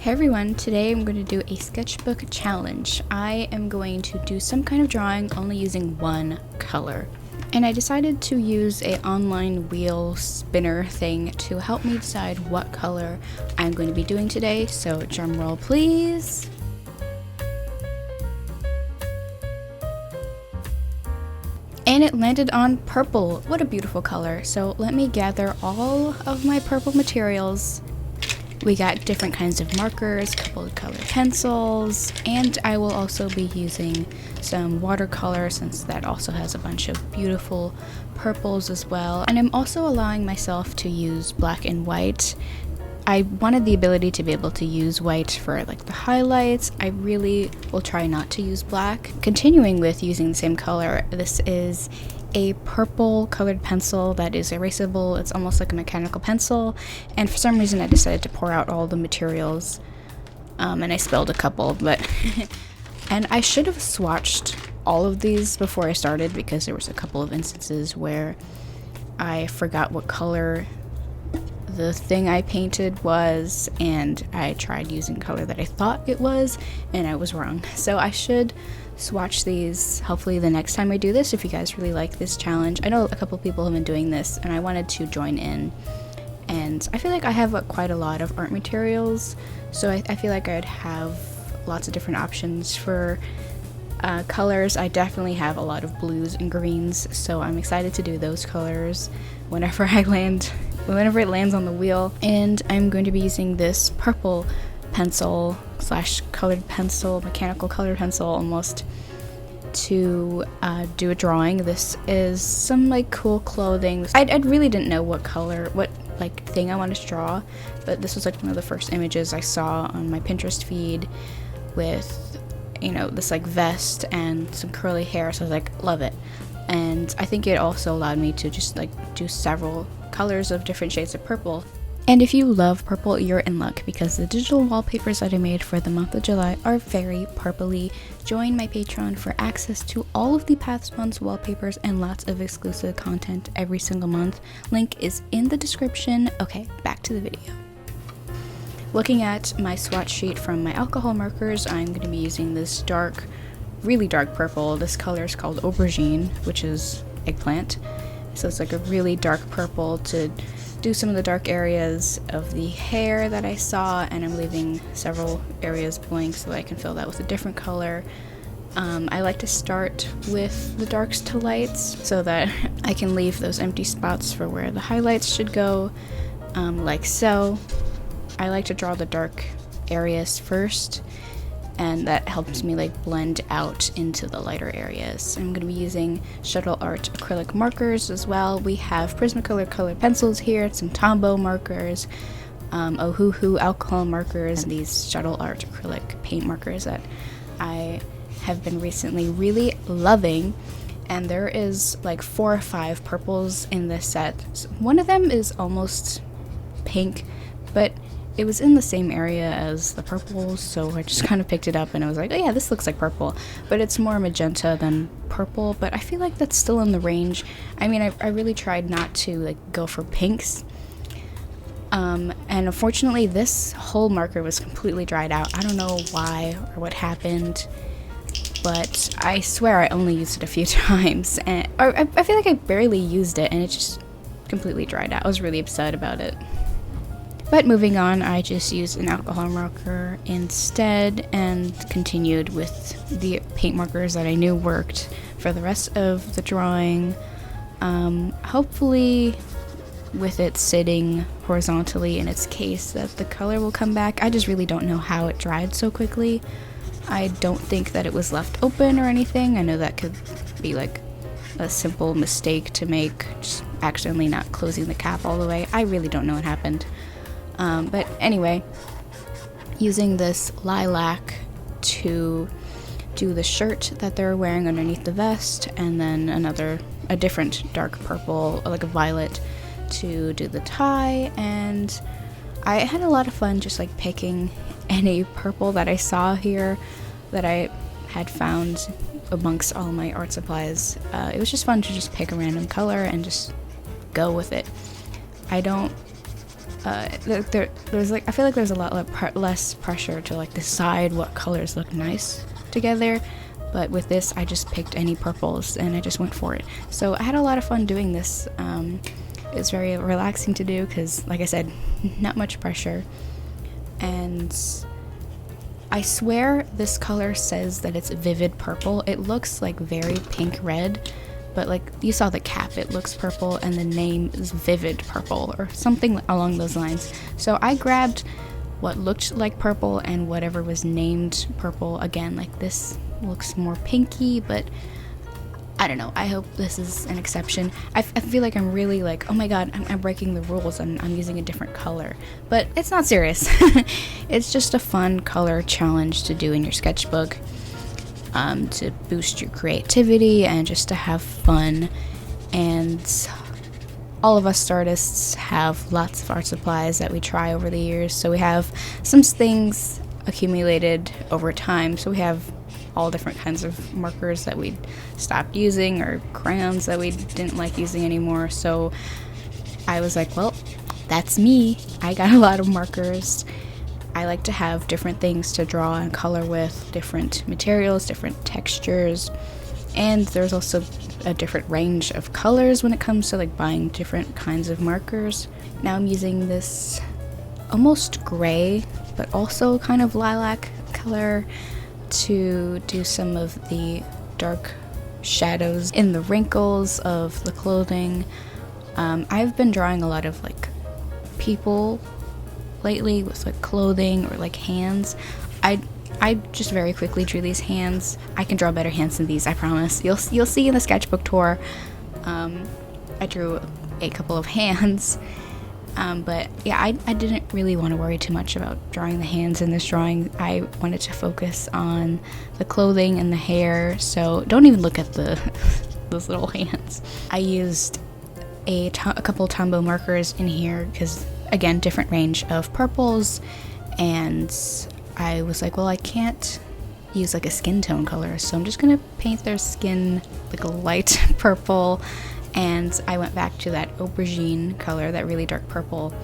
Hey everyone, today I'm going to do a sketchbook challenge. I am going to do some kind of drawing only using one color. And I decided to use a online wheel spinner thing to help me decide what color I'm going to be doing today, so drum roll please. And it landed on purple. What a beautiful color. So let me gather all of my purple materials. We got different kinds of markers, a couple of colored pencils, and I will also be using some watercolor since that also has a bunch of beautiful purples as well. And I'm also allowing myself to use black and white. I wanted the ability to be able to use white for like the highlights. I really will try not to use black. Continuing with using the same color, this is a purple colored pencil that is erasable. It's almost like a mechanical pencil, and for some reason I decided to pour out all the materials, and I spilled a couple, but and I should have swatched all of these before I started because there was a couple of instances where I forgot what color the thing I painted was, and I tried using color that I thought it was, and I was wrong. So I should swatch these hopefully the next time I do this if you guys really like this challenge. I know a couple people have been doing this and I wanted to join in, and I feel like I have quite a lot of art materials, so I feel like I'd have lots of different options for colors. I definitely have a lot of blues and greens, so I'm excited to do those colors whenever it lands on the wheel. And I'm going to be using this purple pencil slash colored pencil, mechanical colored pencil almost, to do a drawing. This is some like cool clothing. I really didn't know what color, what like thing I wanted to draw, but this was like one of the first images I saw on my Pinterest feed with, you know, this like vest and some curly hair, so I was like, love it. And I think it also allowed me to just like do several colors of different shades of purple. And if you love purple, you're in luck because the digital wallpapers that I made for the month of July are very purpley. Join my Patreon for access to all of the past month's wallpapers and lots of exclusive content every single month. Link is in the description. Okay, back to the video. Looking at my swatch sheet from my alcohol markers, I'm going to be using this dark, really dark purple. This color is called aubergine, which is eggplant. So it's like a really dark purple to do some of the dark areas of the hair that I saw, and I'm leaving several areas blank so that I can fill that with a different color. I like to start with the darks to lights so that I can leave those empty spots for where the highlights should go, like so. I like to draw the dark areas first, and that helps me like blend out into the lighter areas. I'm going to be using Shuttle Art acrylic markers as well. We have Prismacolor colored pencils here, some Tombow markers, Ohuhu alcohol markers, and these Shuttle Art acrylic paint markers that I have been recently really loving. And there is like 4 or 5 purples in this set. One of them is almost pink, but it was in the same area as the purple, so I just kind of picked it up and I was like, oh yeah, this looks like purple, but it's more magenta than purple, but I feel like that's still in the range. I mean, I really tried not to like go for pinks, and unfortunately this whole marker was completely dried out. I don't know why or what happened, but I swear I only used it a few times, and I feel like I barely used it and it just completely dried out. I was really upset about it. But moving on, I just used an alcohol marker instead and continued with the paint markers that I knew worked for the rest of the drawing. Hopefully with it sitting horizontally in its case that the color will come back. I just really don't know how it dried so quickly. I don't think that it was left open or anything. I know that could be like a simple mistake to make, just accidentally not closing the cap all the way. I really don't know what happened. But anyway, using this lilac to do the shirt that they're wearing underneath the vest, and then a different dark purple, like a violet, to do the tie. And I had a lot of fun just like picking any purple that I saw here that I had found amongst all my art supplies. It was just fun to just pick a random color and just go with it. I don't there's like, I feel like there's a lot less pressure to like decide what colors look nice together. But with this, I just picked any purples and I just went for it. So I had a lot of fun doing this. It's very relaxing to do because, like I said, not much pressure. And I swear this color says that it's vivid purple. It looks like very pink red, but like you saw the cap, it looks purple, and the name is vivid purple or something along those lines. So I grabbed what looked like purple and whatever was named purple. Again, like this looks more pinky, but I don't know. I hope this is an exception. I feel like I'm really like, oh my god, I'm breaking the rules and I'm using a different color. But it's not serious. It's just a fun color challenge to do in your sketchbook, to boost your creativity and just to have fun. And all of us artists have lots of art supplies that we try over the years. So we have some things accumulated over time. So we have all different kinds of markers that we stopped using or crayons that we didn't like using anymore. So I was like, well, that's me. I got a lot of markers. I like to have different things to draw and color with, different materials, different textures, and there's also a different range of colors when it comes to like buying different kinds of markers. Now I'm using this almost gray but also kind of lilac color to do some of the dark shadows in the wrinkles of the clothing. I've been drawing a lot of like people lately with like clothing or like hands. I just very quickly drew these hands. I can draw better hands than these, I promise. You'll see in the sketchbook tour. I drew a couple of hands. But yeah, I didn't really want to worry too much about drawing the hands in this drawing. I wanted to focus on the clothing and the hair, so don't even look at those little hands. I used a couple Tombow markers in here because, again, different range of purples, and I was like, well, I can't use like a skin tone color, so I'm just gonna paint their skin like a light purple. And I went back to that aubergine color, that really dark purple.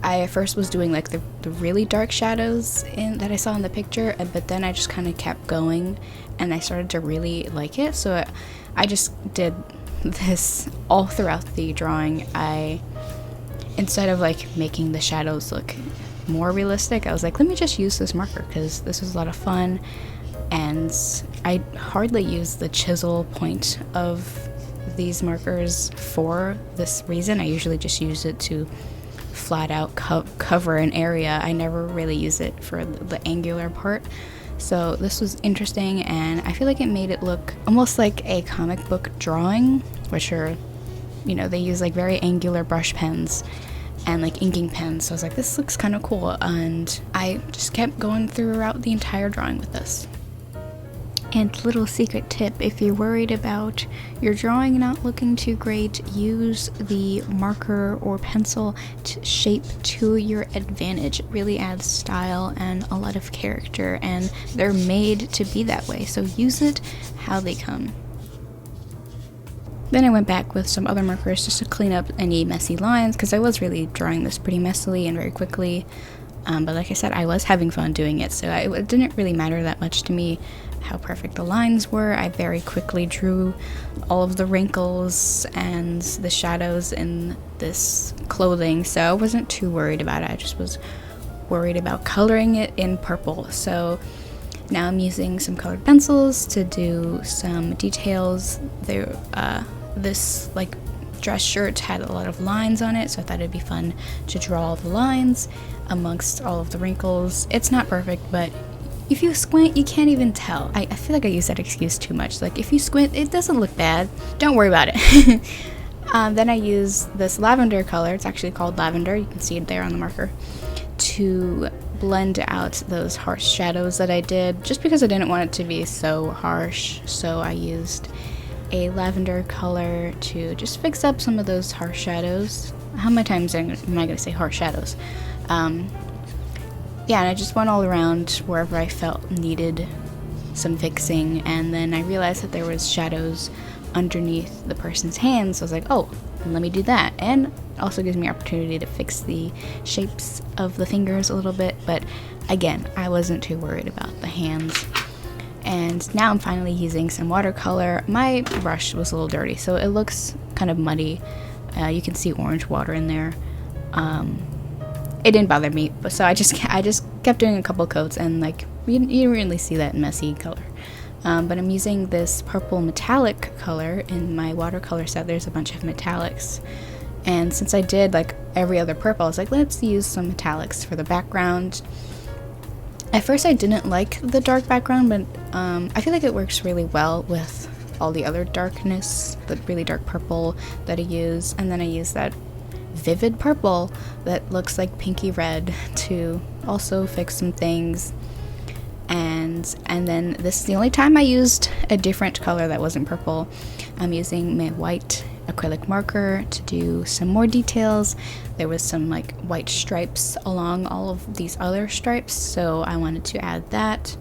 I first was doing like the really dark shadows that I saw in the picture, but then I just kind of kept going and I started to really like it. So I just did this all throughout the drawing. Instead of like making the shadows look more realistic, I was like, let me just use this marker because this was a lot of fun. And I hardly use the chisel point of these markers for this reason. I usually just use it to flat out cover an area. I never really use it for the angular part. So this was interesting, and I feel like it made it look almost like a comic book drawing, which are, you know, they use like very angular brush pens and like inking pens. So I was like, this looks kind of cool, and I just kept going throughout the entire drawing with this. And little secret tip, if you're worried about your drawing not looking too great, use the marker or pencil to shape to your advantage. It really adds style and a lot of character, and they're made to be that way, so use it how they come. Then I went back with some other markers just to clean up any messy lines, because I was really drawing this pretty messily and very quickly. But like I said, I was having fun doing it, so it didn't really matter that much to me how perfect the lines were. I very quickly drew all of the wrinkles and the shadows in this clothing, so I wasn't too worried about it. I just was worried about coloring it in purple. So now I'm using some colored pencils to do some details. This like dress shirt had a lot of lines on it, so I thought it'd be fun to draw all the lines amongst all of the wrinkles. It's not perfect, but if you squint, you can't even tell. I feel like I use that excuse too much. Like, if you squint, it doesn't look bad. Don't worry about it. Then I use this lavender color. It's actually called lavender. You can see it there on the marker. To blend out those harsh shadows that I did, just because I didn't want it to be so harsh. So I used a lavender color to just fix up some of those harsh shadows. How many times am I going to say harsh shadows? Yeah, and I just went all around wherever I felt needed some fixing, and then I realized that there was shadows underneath the person's hands, so I was like, oh, let me do that. And also gives me opportunity to fix the shapes of the fingers a little bit, but again, I wasn't too worried about the hands. And now I'm finally using some watercolor. My brush was a little dirty, so it looks kind of muddy. You can see orange water in there. It didn't bother me, but so I just kept doing a couple coats, and like you didn't really see that messy color. But I'm using this purple metallic color in my watercolor set. There's a bunch of metallics, and since I did like every other purple, I was like, let's use some metallics for the background. At first I didn't like the dark background, but I feel like it works really well with all the other darkness, the really dark purple that I use, and then I use that vivid purple that looks like pinky red to also fix some things. And then this is the only time I used a different color that wasn't purple. I'm using my white acrylic marker to do some more details. There was some like white stripes along all of these other stripes, so I wanted to add that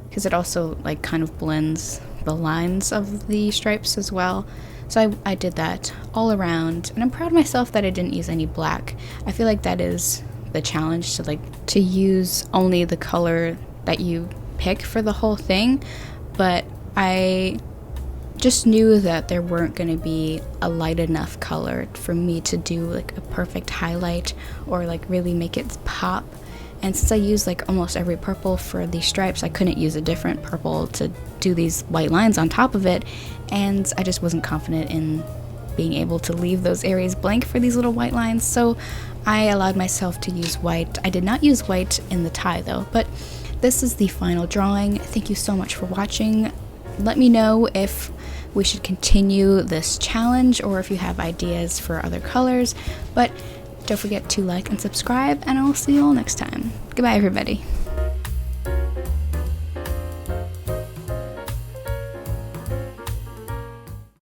because it also like kind of blends the lines of the stripes as well. So I did that all around, and I'm proud of myself that I didn't use any black. I feel like that is the challenge, to use only the color that you pick for the whole thing, but I just knew that there weren't going to be a light enough color for me to do like a perfect highlight or like really make it pop. And since I used like almost every purple for these stripes, I couldn't use a different purple to do these white lines on top of it, and I just wasn't confident in being able to leave those areas blank for these little white lines, so I allowed myself to use white. I did not use white in the tie though, but this is the final drawing. Thank you so much for watching. Let me know if we should continue this challenge or if you have ideas for other colors, but don't forget to like and subscribe, and I'll see you all next time. Goodbye, everybody.